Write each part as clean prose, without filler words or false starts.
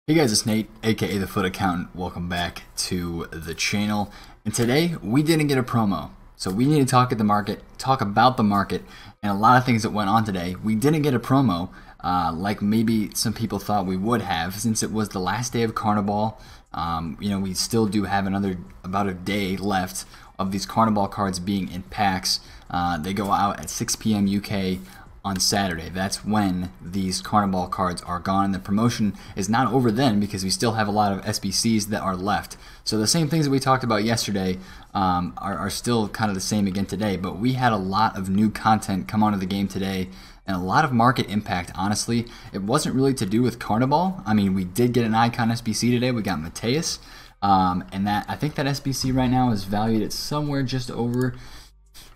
Hey guys, it's Nate, aka TheFutAccountant. Welcome back to the channel. And today we didn't get a promo, so we need to talk about the market, and a lot of things that went on today. We didn't get a promo, like maybe some people thought we would have, since it was the last day of Carnival. We still do have about a day left of these Carnival cards being in packs. They go out at 6 p.m. UK. On Saturday. That's when these Carnival cards are gone, and the promotion is not over then because we still have a lot of SBCs that are left. So the same things that we talked about yesterday are still kind of the same again today, but we had a lot of new content come onto the game today and a lot of market impact. Honestly, it wasn't really to do with Carnival. I mean, we did get an icon SBC today. We got Mateus, and I think that SBC right now is valued at somewhere just over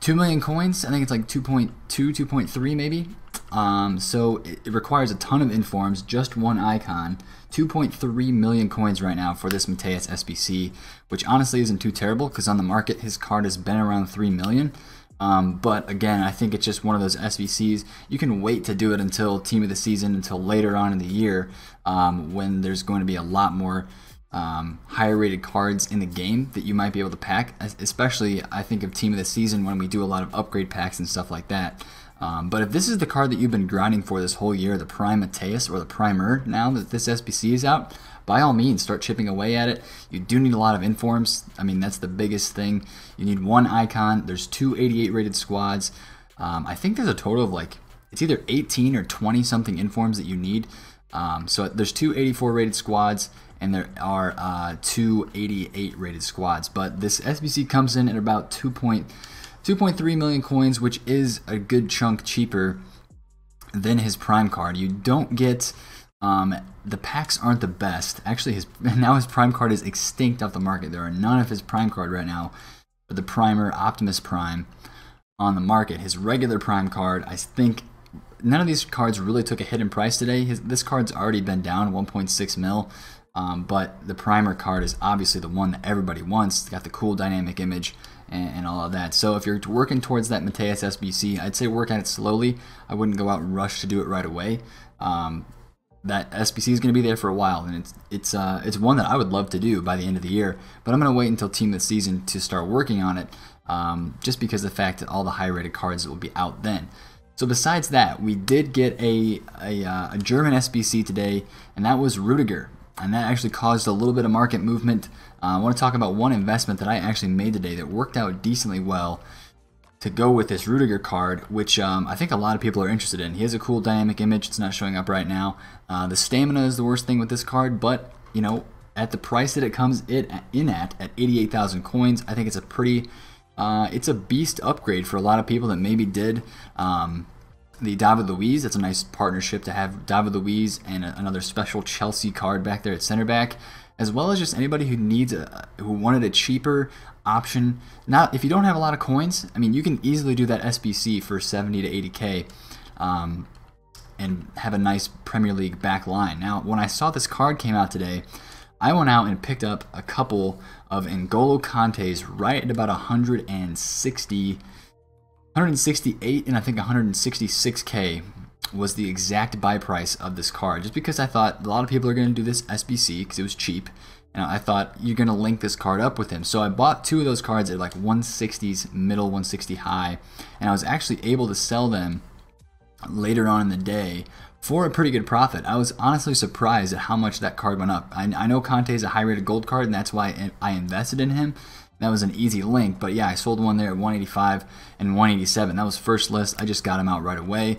2 million coins. I think it's like 2.2, 2.3 maybe. So it requires a ton of informs, just one icon. 2.3 million coins right now for this Mateus SBC, which honestly isn't too terrible because on the market his card has been around 3 million. But again, I think it's just one of those SBCs. You can wait to do it until team of the season, until later on in the year, when there's going to be a lot more higher rated cards in the game that you might be able to pack, especially I think of team of the season when we do a lot of upgrade packs and stuff like that. But if this is the card that you've been grinding for this whole year, the Prime Mateus, or the Primer, now that this SBC is out, by all means start chipping away at it. You do need a lot of informs. I mean, that's the biggest thing. You need one icon. There's 2 88 rated squads. I think there's a total of like, it's either 18 or 20 something informs that you need. So there's 2 84 rated squads, and there are 2 88 rated squads. But this SBC comes in at about 2.3 million coins, which is a good chunk cheaper than his Prime card. You don't get, the packs aren't the best. Actually, now his Prime card is extinct off the market. There are none of his Prime card right now, but the Primer Optimus Prime on the market. His regular Prime card, I think, none of these cards really took a hit in price today. This card's already been down 1.6 mil. But the Primer card is obviously the one that everybody wants. It's got the cool dynamic image and all of that. So if you're working towards that Mateus SBC, I'd say work at it slowly. I wouldn't go out and rush to do it right away. That SBC is going to be there for a while, and it's one that I would love to do by the end of the year. But I'm going to wait until team of the season to start working on it, just because of the fact that all the high-rated cards will be out then. So besides that, we did get a German SBC today, and that was Rudiger. And that actually caused a little bit of market movement. I want to talk about one investment that I actually made today that worked out decently well to go with this Rudiger card, which I think a lot of people are interested in. He has a cool dynamic image. It's not showing up right now. The stamina is the worst thing with this card, but you know, at the price that it comes in at 88,000 coins, I think it's a pretty, it's a beast upgrade for a lot of people that maybe did the David Luiz. It's a nice partnership to have David Luiz and another special Chelsea card back there at center back, as well as just anybody who needs who wanted a cheaper option. Now, if you don't have a lot of coins, I mean, you can easily do that SBC for 70 to 80k, and have a nice Premier League back line. Now, when I saw this card came out today, I went out and picked up a couple of N'Golo Kantés right at about 168 and I think 166k was the exact buy price of this card, just because I thought a lot of people are going to do this SBC because it was cheap, and I thought you're going to link this card up with him. So I bought 2 of those cards at like 160s middle, 160 high, and I was actually able to sell them later on in the day for a pretty good profit. I was honestly surprised at how much that card went up. I know Kanté is a high rated gold card, and that's why I invested in him. That was an easy link, but yeah, I sold one there at 185 and 187. That was first list. I just got him out right away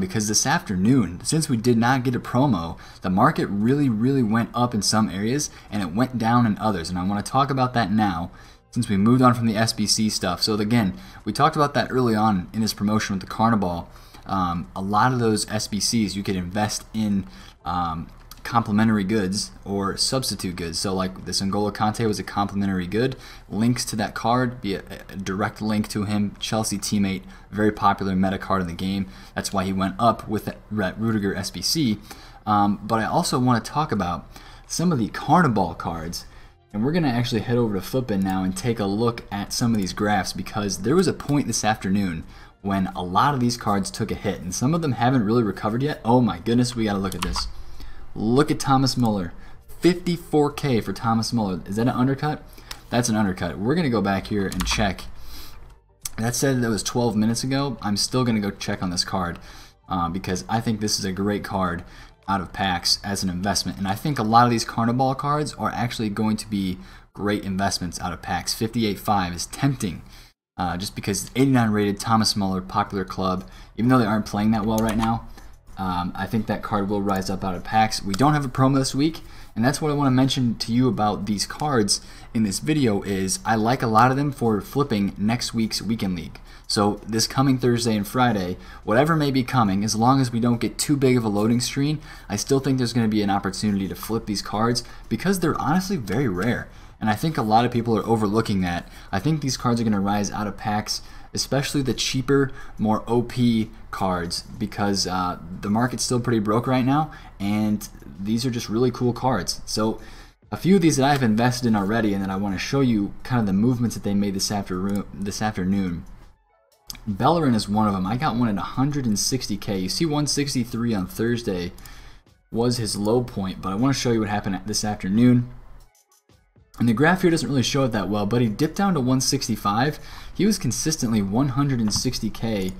because this afternoon, since we did not get a promo, the market really went up in some areas and it went down in others, and I want to talk about that now since we moved on from the SBC stuff. So again, we talked about that early on in this promotion with the Carnival. A lot of those SBCs you could invest in complementary goods or substitute goods. So like this N'Golo Kanté was a complementary good. Links to that card, be a direct link to him, Chelsea teammate, very popular meta card in the game. That's why he went up with that Rudiger SBC. But I also want to talk about some of the Carniball cards, and we're going to actually head over to Futbin now and take a look at some of these graphs, because there was a point this afternoon when a lot of these cards took a hit, and some of them haven't really recovered yet. Oh my goodness, we got to look at this. Look at Thomas Muller. 54K for Thomas Muller. Is that an undercut? That's an undercut. We're going to go back here and check. That said that was 12 minutes ago. I'm still going to go check on this card because I think this is a great card out of packs as an investment. And I think a lot of these Carniball cards are actually going to be great investments out of packs. 58.5 is tempting just because it's 89 rated, Thomas Muller, popular club. Even though they aren't playing that well right now, I think that card will rise up out of packs. We don't have a promo this week, and that's what I want to mention to you about these cards in this video is I like a lot of them for flipping next week's Weekend League. So this coming Thursday and Friday, whatever may be coming, as long as we don't get too big of a loading screen, I still think there's going to be an opportunity to flip these cards because they're honestly very rare. And I think a lot of people are overlooking that. I think these cards are going to rise out of packs, especially the cheaper, more OP cards, because the market's still pretty broke right now, and these are just really cool cards. So a few of these that I've invested in already, and that I want to show you kind of the movements that they made this afternoon. Bellerin is one of them. I got one at 160K. You see 163 on Thursday was his low point, but I want to show you what happened this afternoon. And the graph here doesn't really show it that well, but he dipped down to 165. He was consistently 160K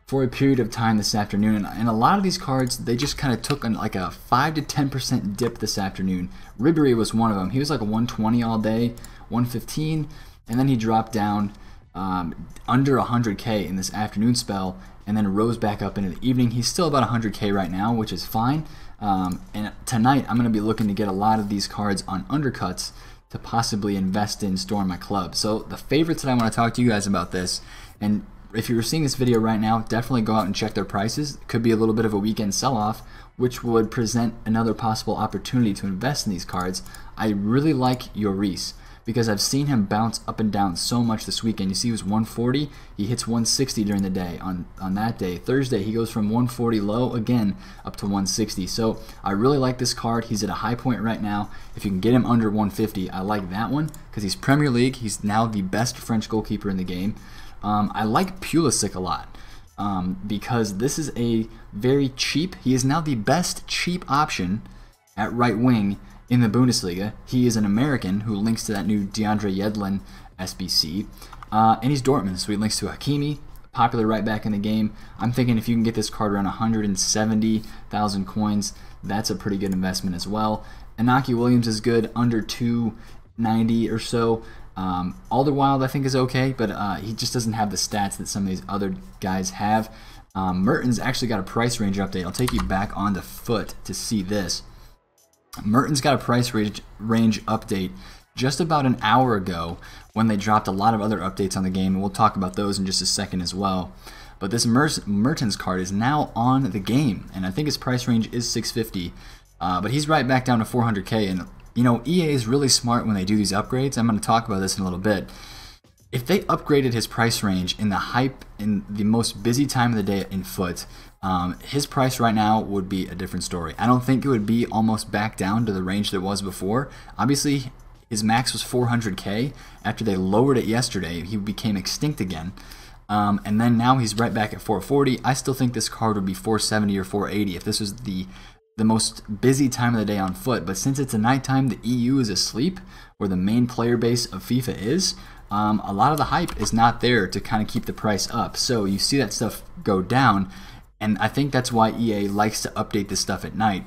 for a period of time this afternoon. And a lot of these cards, they just kind of took like a 5 to 10% dip this afternoon. Ribery was one of them. He was like a 120 all day, 115, and then he dropped down under 100K in this afternoon spell, and then rose back up into the evening. He's still about 100K right now, which is fine. And tonight, I'm going to be looking to get a lot of these cards on undercuts to possibly invest in, store in my club. So the favorites that I want to talk to you guys about this, and if you're seeing this video right now, definitely go out and check their prices. It could be a little bit of a weekend sell-off, which would present another possible opportunity to invest in these cards. I really like Lloris because I've seen him bounce up and down so much this weekend. You see he was 140, he hits 160 during the day on that day. Thursday, he goes from 140 low again up to 160. So I really like this card. He's at a high point right now. If you can get him under 150, I like that one because he's Premier League. He's now the best French goalkeeper in the game. I like Pulisic a lot because this is a very cheap, he is now the best cheap option at right wing in the Bundesliga. He is an American who links to that new DeAndre Yedlin SBC, and he's Dortmund, so he links to Hakimi, popular right back in the game. I'm thinking if you can get this card around 170,000 coins, that's a pretty good investment as well. Inaki Williams is good, under 290 or so. Alderweireld I think is okay, but he just doesn't have the stats that some of these other guys have. Mertens actually got a price range update. I'll take you back on the foot to see this. Mertens got a price range update just about an hour ago when they dropped a lot of other updates on the game, and we'll talk about those in just a second as well. But this Mertens card is now on the game, and I think his price range is 650, but he's right back down to 400K. And you know, EA is really smart when they do these upgrades. I'm going to talk about this in a little bit. If they upgraded his price range in the most busy time of the day in foot, his price right now would be a different story. I don't think it would be almost back down to the range that it was before. Obviously, his max was 400K. After they lowered it yesterday, he became extinct again. And then now he's right back at 440. I still think this card would be 470 or 480 if this was the most busy time of the day on foot. But since it's a nighttime, the EU is asleep, where the main player base of FIFA is, a lot of the hype is not there to kind of keep the price up. So you see that stuff go down, and I think that's why EA likes to update this stuff at night,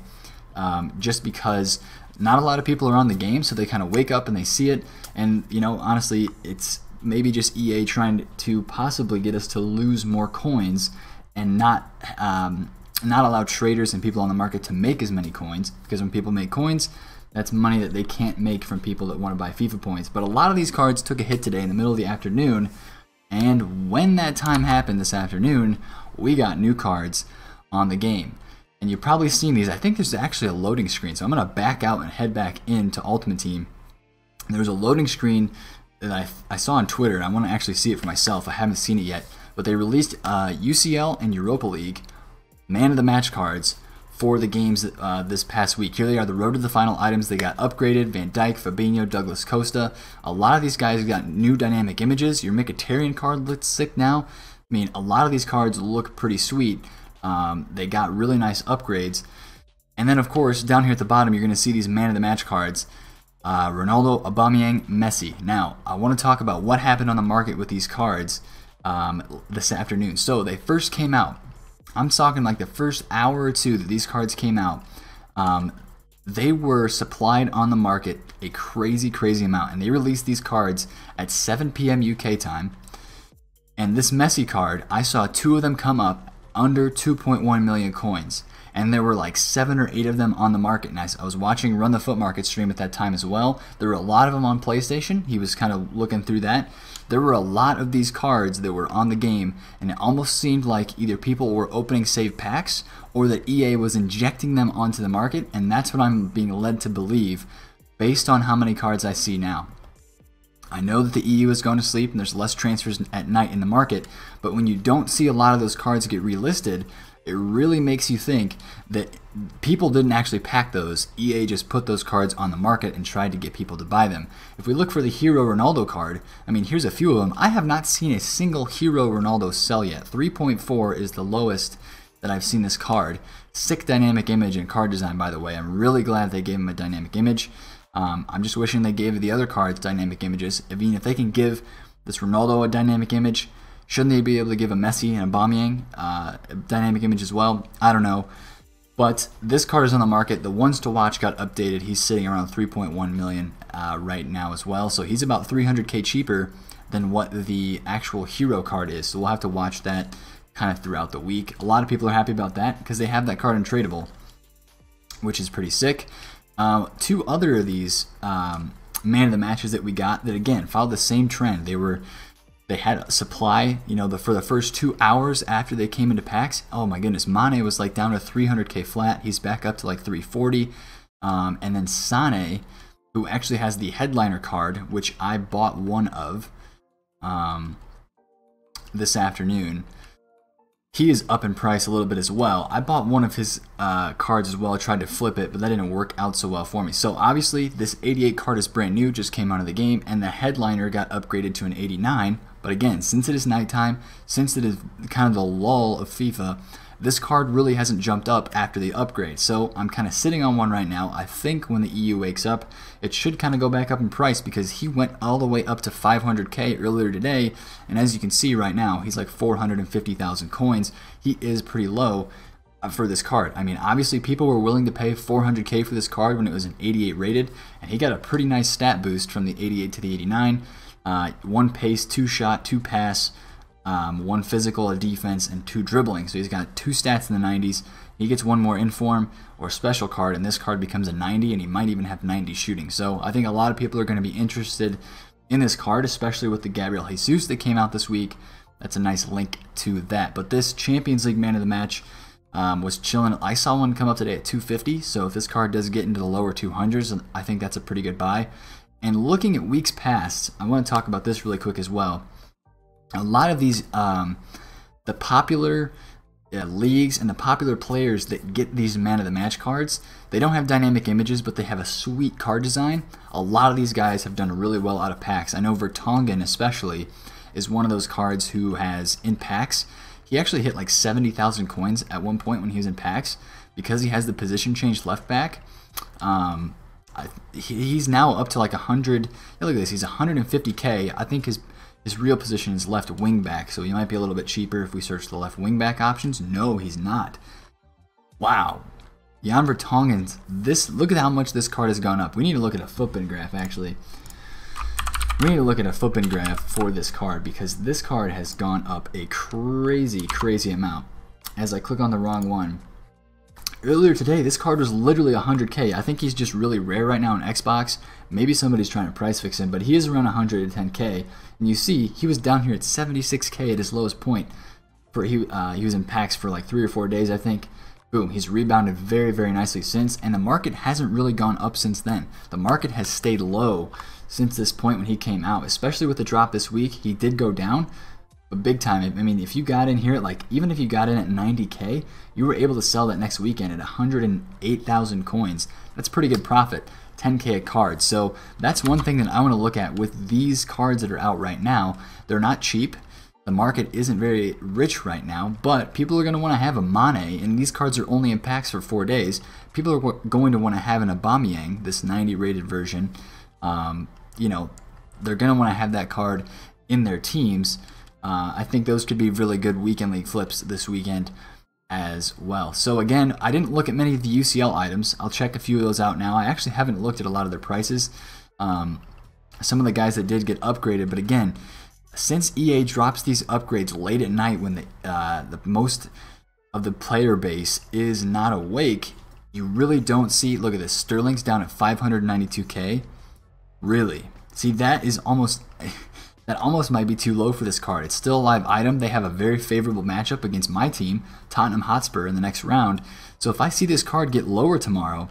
just because not a lot of people are on the game, so they kind of wake up and they see it. And you know, honestly, it's maybe just EA trying to possibly get us to lose more coins and not allow traders and people on the market to make as many coins, because when people make coins, that's money that they can't make from people that want to buy FIFA points. But a lot of these cards took a hit today in the middle of the afternoon, and when that time happened this afternoon, we got new cards on the game. And you've probably seen these. I think there's actually a loading screen, so I'm going to back out and head back into Ultimate Team. There's a loading screen that I saw on Twitter, and I want to actually see it for myself. I haven't seen it yet, but they released UCL and Europa League Man of the Match cards for the games this past week. Here they are, the road to the final items. They got upgraded: Van Dijk, Fabinho, Douglas Costa. A lot of these guys got new dynamic images. Your Mkhitaryan card looks sick now. I mean, a lot of these cards look pretty sweet. They got really nice upgrades. And then, of course, down here at the bottom, you're going to see these man of the match cards. Ronaldo, Aubameyang, Messi. Now, I want to talk about what happened on the market with these cards this afternoon. So, they first came out. I'm talking like the first hour or two that these cards came out. They were supplied on the market a crazy, crazy amount. And they released these cards at 7 p.m. UK time. And this Messi card, I saw 2 of them come up under 2.1 million coins. And there were like 7 or 8 of them on the market. And I was watching Run the Foot Market stream at that time as well. There were a lot of them on PlayStation. He was kind of looking through that. There were a lot of these cards that were on the game, and it almost seemed like either people were opening save packs or that EA was injecting them onto the market, and that's what I'm being led to believe based on how many cards I see now. I know that the EU is going to sleep and there's less transfers at night in the market, but when you don't see a lot of those cards get relisted, it really makes you think that people didn't actually pack those. EA just put those cards on the market and tried to get people to buy them. If we look for the Hero Ronaldo card, I mean, here's a few of them. I have not seen a single Hero Ronaldo sell yet. 3.4 is the lowest that I've seen this card. Sick dynamic image and card design, by the way. I'm really glad they gave him a dynamic image. I'm just wishing they gave the other cards dynamic images. I mean, if they can give this Ronaldo a dynamic image, shouldn't they be able to give a Messi and a Aubameyang a dynamic image as well? I don't know. But this card is on the market. The ones to watch got updated. He's sitting around 3.1 million right now as well. So he's about 300k cheaper than what the actual hero card is. So we'll have to watch that kind of throughout the week. A lot of people are happy about that because they have that card untradeable, which is pretty sick. 2 other of these man of the matches that we got that, again, followed the same trend. They had a supply, you know, for the first 2 hours after they came into packs. Oh my goodness, Mane was like down to 300k flat. He's back up to like 340. And then Sane, who actually has the headliner card, which I bought one of this afternoon. He is up in price a little bit as well. I bought one of his cards as well. I tried to flip it, but that didn't work out so well for me. So obviously, this 88 card is brand new, just came out of the game, and the headliner got upgraded to an 89. But again, since it is nighttime, since it is kind of the lull of FIFA, this card really hasn't jumped up after the upgrade. So I'm kind of sitting on one right now. I think when the EU wakes up, it should kind of go back up in price because he went all the way up to 500k earlier today. And as you can see right now, he's like 450,000 coins. He is pretty low for this card. I mean, obviously people were willing to pay 400k for this card when it was an 88 rated, and he got a pretty nice stat boost from the 88 to the 89. 1 pace, 2 shot, 2 pass, 1 physical, a defense, and 2 dribbling. So he's got 2 stats in the 90s. He gets 1 more inform or special card, and this card becomes a 90, and he might even have 90 shooting. So I think a lot of people are going to be interested in this card, especially with the Gabriel Jesus that came out this week. That's a nice link to that. But this Champions League man of the match was chilling. I saw one come up today at 250, so if this card does get into the lower 200s, I think that's a pretty good buy. And looking at weeks past, I want to talk about this really quick as well. A lot of these, the popular leagues and the popular players that get these man of the match cards, they don't have dynamic images, but they have a sweet card design. A lot of these guys have done really well out of packs. I know Vertonghen especially is one of those cards who has, in packs, he actually hit like 70,000 coins at one point when he was in packs because he has the position change left back. He's now up to like 100. Look at this, he's 150k. I think his real position is left wing back, so he might be a little bit cheaper if we search the left wing back options. No, he's not. Wow. Jan Vertonghen's, look at how much this card has gone up. We need to look at a footprint graph, actually. We need to look at a footprint graph for this card because this card has gone up a crazy, crazy amount. As I click on the wrong one. Earlier today, this card was literally 100k. I think he's just really rare right now on Xbox. Maybe somebody's trying to price fix him, but he is around 110k. And you see, he was down here at 76k at his lowest point. He was in packs for like 3 or 4 days, I think. Boom, he's rebounded very, very nicely since, and the market hasn't really gone up since then. The market has stayed low since this point when he came out, especially with the drop this week. He did go down, but big time. I mean, if you got in here at like, even if you got in at 90k, you were able to sell that next weekend at 108,000 coins. That's pretty good profit, 10k a card. So that's one thing that I want to look at with these cards that are out right now. They're not cheap. the market isn't very rich right now, but people are going to want to have a Mane, and these cards are only in packs for 4 days. People are going to want to have an Aubameyang, this 90 rated version. You know, they're going to want to have that card in their teams. I think those could be really good weekend league flips this weekend as well. So again, I didn't look at many of the UCL items. I'll check a few of those out now. I actually haven't looked at a lot of their prices. Some of the guys that did get upgraded, but again, since EA drops these upgrades late at night when the most of the player base is not awake, you really don't see. Look at this, Sterling's down at 592k. Really? See, that is almost that almost might be too low for this card. It's still a live item. They have a very favorable matchup against my team, Tottenham Hotspur, in the next round. So if I see this card get lower tomorrow,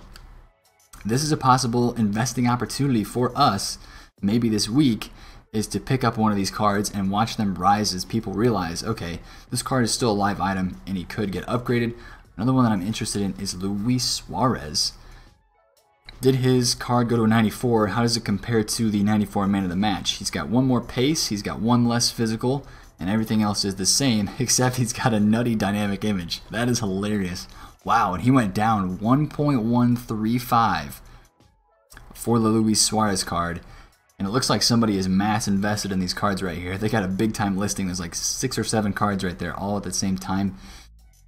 this is a possible investing opportunity for us, maybe this week, is to pick up one of these cards and watch them rise as people realize, okay, this card is still a live item and he could get upgraded. Another one that I'm interested in is Luis Suarez. Did his card go to a 94? How does it compare to the 94 man of the match? He's got one more pace, he's got one less physical, and everything else is the same, except he's got a nutty dynamic image. That is hilarious. Wow, and he went down 1.135 for the Luis Suarez card. And it looks like somebody is mass invested in these cards right here. They got a big time listing. There's like 6 or 7 cards right there, all at the same time,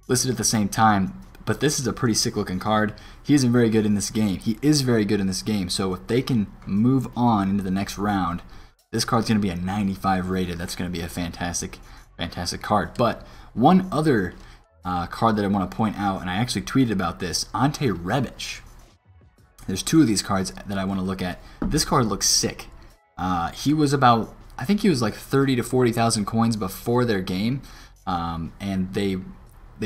listed at the same time. But this is a pretty sick looking card. He isn't very good in this game. He is very good in this game. So if they can move on into the next round, this card's going to be a 95 rated. That's going to be a fantastic, fantastic card. But one other card that I want to point out, and I actually tweeted about this, Ante Rebic. There's 2 of these cards that I want to look at. This card looks sick. He was about, I think he was like 30 to 40,000 coins before their game, and they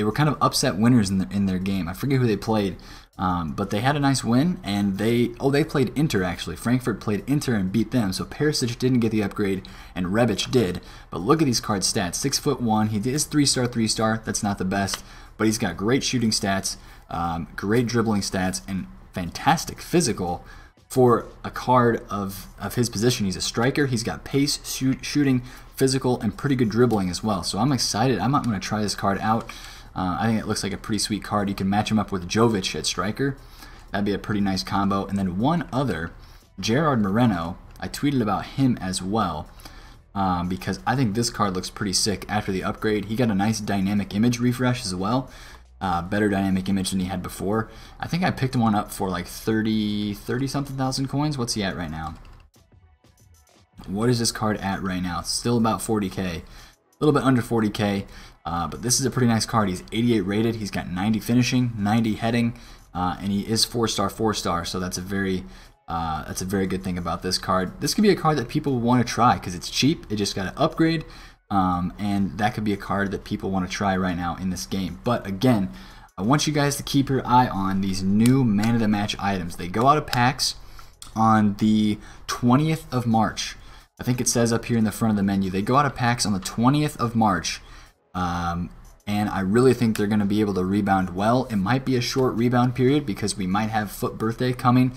were kind of upset winners in their game. I forget who they played, but they had a nice win, and they played Inter actually. Frankfurt played Inter and beat them, so Perisic didn't get the upgrade, and Rebic did. But look at these card stats: 6'1". He is 3-star, 3-star. That's not the best, but he's got great shooting stats, great dribbling stats, and fantastic physical. For a card of his position, he's a striker. He's got pace, shooting, physical, and pretty good dribbling as well. So I'm excited. I'm going to try this card out. I think it looks like a pretty sweet card. You can match him up with Jovic at striker. That'd be a pretty nice combo. And then one other, Gerard Moreno. I tweeted about him as well because I think this card looks pretty sick after the upgrade. He got a nice dynamic image refresh as well. Better dynamic image than he had before. I think I picked one up for like 30 something thousand coins. What's he at right now? What is this card at right now? It's still about 40k, a little bit under 40k, but this is a pretty nice card. He's 88 rated. He's got 90 finishing, 90 heading, and he is 4-star, 4-star. So that's a very good thing about this card. This could be a card that people want to try because it's cheap. It just got an upgrade. And that could be a card that people want to try right now in this game. But again, I want you guys to keep your eye on these new man of the match items. They go out of packs on the 20th of March. I think it says up here in the front of the menu. They go out of packs on the 20th of March. And I really think they're going to be able to rebound well. It might be a short rebound period because we might have Foot Birthday coming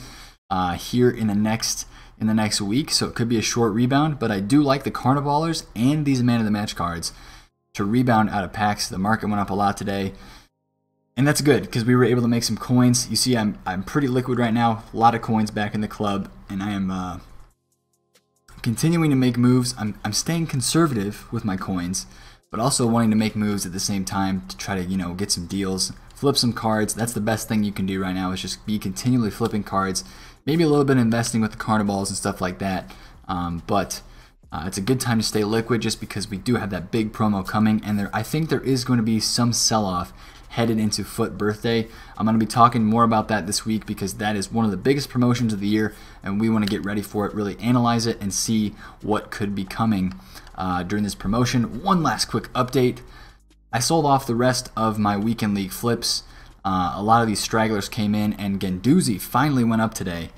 here in the next week, so it could be a short rebound, but I do like the Carnivallers and these man of the match cards to rebound out of packs. The market went up a lot today, and that's good because we were able to make some coins. You see, I'm pretty liquid right now, a lot of coins back in the club, and I am continuing to make moves. I'm staying conservative with my coins, but also wanting to make moves at the same time to try to, you know, get some deals, flip some cards. That's the best thing you can do right now, is just be continually flipping cards. Maybe a little bit investing with the Carnivals and stuff like that, but it's a good time to stay liquid just because we do have that big promo coming, and I think there is going to be some sell-off headed into Foot Birthday. I'm going to be talking more about that this week because that is one of the biggest promotions of the year, and we want to get ready for it, really analyze it, and see what could be coming during this promotion. One last quick update. I sold off the rest of my weekend league flips. A lot of these stragglers came in, and Guendouzi finally went up today.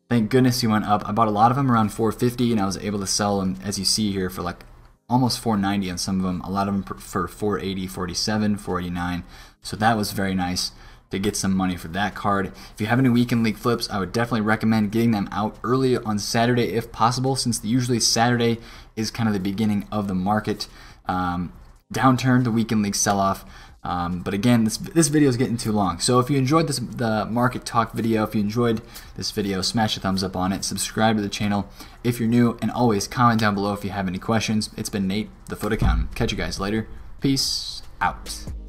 Thank goodness he went up. I bought a lot of them around 450, and I was able to sell them, as you see here, for like almost 490 on some of them. A lot of them for 480, 47, 489. So that was very nice to get some money for that card. If you have any weekend league flips, I would definitely recommend getting them out early on Saturday if possible, since usually Saturday is kind of the beginning of the market. downturn, the weekend league sell-off. But again, this video is getting too long. So if you enjoyed the market talk video, if you enjoyed this video, smash a thumbs up on it. Subscribe to the channel if you're new, and always comment down below if you have any questions. It's been Nate, the Foot Accountant. Catch you guys later. Peace out.